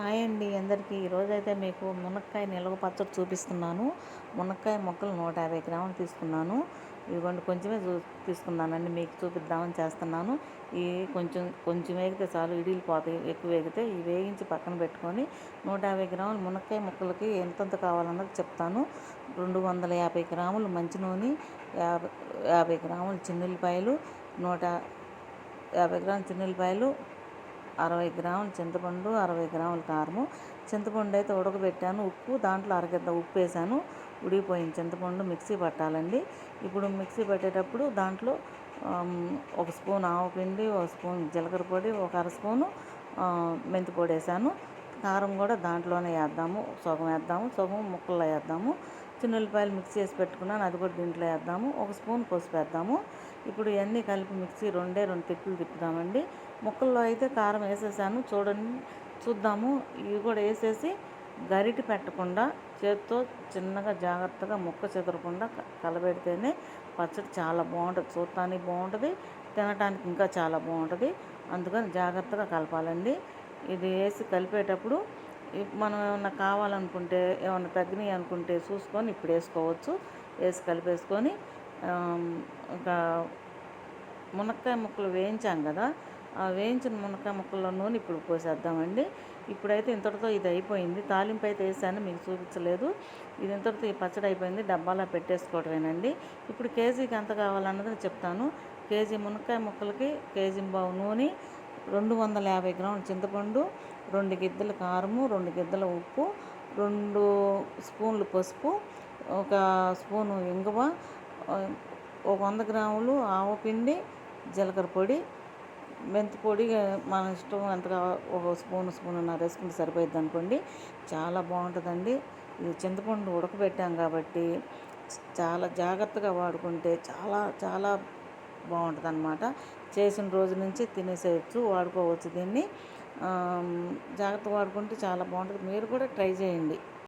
Hi అండి అందరికీ. ఈరోజైతే మీకు మునక్కాయ నిల్వ పచ్చడి చూపిస్తున్నాను. మునక్కాయ ముక్కలు 150 గ్రాములు తీసుకున్నాను. ఇదిగోండి కొంచెమే తీసుకున్నానండి, మీకు చూపిద్దామని చేస్తున్నాను. ఇవి కొంచెం కొంచెం వేగితే చాలు, ఇడిలిపోతాయి. ఎక్కువ వేగితే ఇవి వేగించి పక్కన పెట్టుకొని 150 గ్రాములు మునక్కాయ ముక్కలకి ఎంతెంత కావాలన్నది చెప్తాను. 250 గ్రాములు మంచి నూనె, 50 గ్రాములు చిన్నుల్లిపాయలు, 150 గ్రాములు చిన్నుల్లిపాయలు, 60 గ్రాముల చింతపండు, 60 గ్రాముల కారము. చింతపండు అయితే ఉడకబెట్టాను. ఉప్పు దాంట్లో అరగద్ద ఉప్పు వేసాను. ఉడికిపోయిన చింతపండు మిక్సీ పట్టాలండి. ఇప్పుడు మిక్సీ పట్టేటప్పుడు దాంట్లో ఒక స్పూన్ ఆవపిండి, ఒక స్పూన్ జీలకర్ర పొడి, ఒక అర స్పూను మెంతి పొడి వేసాను. కారం కూడా దాంట్లోనే వేద్దాము, సగం వేద్దాము, సగం ముక్కల్లో వేద్దాము. చిన్నుల్లిపాయలు మిక్సీ చేసి పెట్టుకున్నాను, అది కూడా దీంట్లో వేద్దాము. ఒక స్పూన్ పసుపు వేద్దాము. ఇప్పుడు ఇవన్నీ కలిపి మిక్సీ రెండు తిప్పులు తిప్పుదామండి. ముక్కల్లో అయితే కారం వేసేసాను, చూద్దాము. ఇవి కూడా వేసేసి గరిటె పెట్టకుండా చేత్తో చిన్నగా జాగ్రత్తగా ముక్క చెదరకుండా కలబెడితేనే పచ్చడి చాలా బాగుంటుంది. చూడటానికి బాగుంటుంది, తినటానికి ఇంకా చాలా బాగుంటుంది. అందుకని జాగ్రత్తగా కలపాలండి. ఇది వేసి కలిపేటప్పుడు మనం ఏమన్నా కావాలనుకుంటే, ఏమన్నా తగ్గినాయి అనుకుంటే చూసుకొని ఇప్పుడు వేసుకోవచ్చు. వేసి కలిపేసుకొని ఇంకా మునక్కాయ ముక్కలు వేయించాం కదా, ఆ వేయించిన మునక్కాయ ముక్కల్లో నూనె ఇప్పుడు పోసేద్దామండి. ఇప్పుడైతే ఇంతటితో ఇది అయిపోయింది. తాలింపు అయితే వేసాను, మీకు చూపించలేదు. ఇది ఇంతటితో ఈ పచ్చడి అయిపోయింది. డబ్బాలో పెట్టేసుకోవడమేనండి. ఇప్పుడు కేజీకి ఎంత కావాలన్నది చెప్తాను. కేజీ మునక్కాయ ముక్కలకి కేజీ బావు నూనె, 250 గ్రాముల చింతపండు, 2 గిద్దల కారము, 2 గిద్దల ఉప్పు, 2 స్పూన్లు పసుపు, ఒక స్పూను ఇంగువ, ఒక 100 గ్రాములు ఆవపిండి, జీలకర్ర పొడి, మెంతి పొడి మన ఇష్టం ఎంత ఒక స్పూన్నర వేసుకుంటే సరిపోద్ది అనుకోండి. చాలా బాగుంటుందండి. ఇది చింతపండు ఉడకబెట్టాం కాబట్టి చాలా జాగ్రత్తగా వాడుకుంటే చాలా చాలా బాగుంటుంది అన్నమాట. చేసిన రోజు నుంచి తినేసేయచ్చు, వాడుకోవచ్చు దీన్ని. జాగ్రత్తగా వాడుకుంటే చాలా బాగుంటుంది. మీరు కూడా ట్రై చేయండి.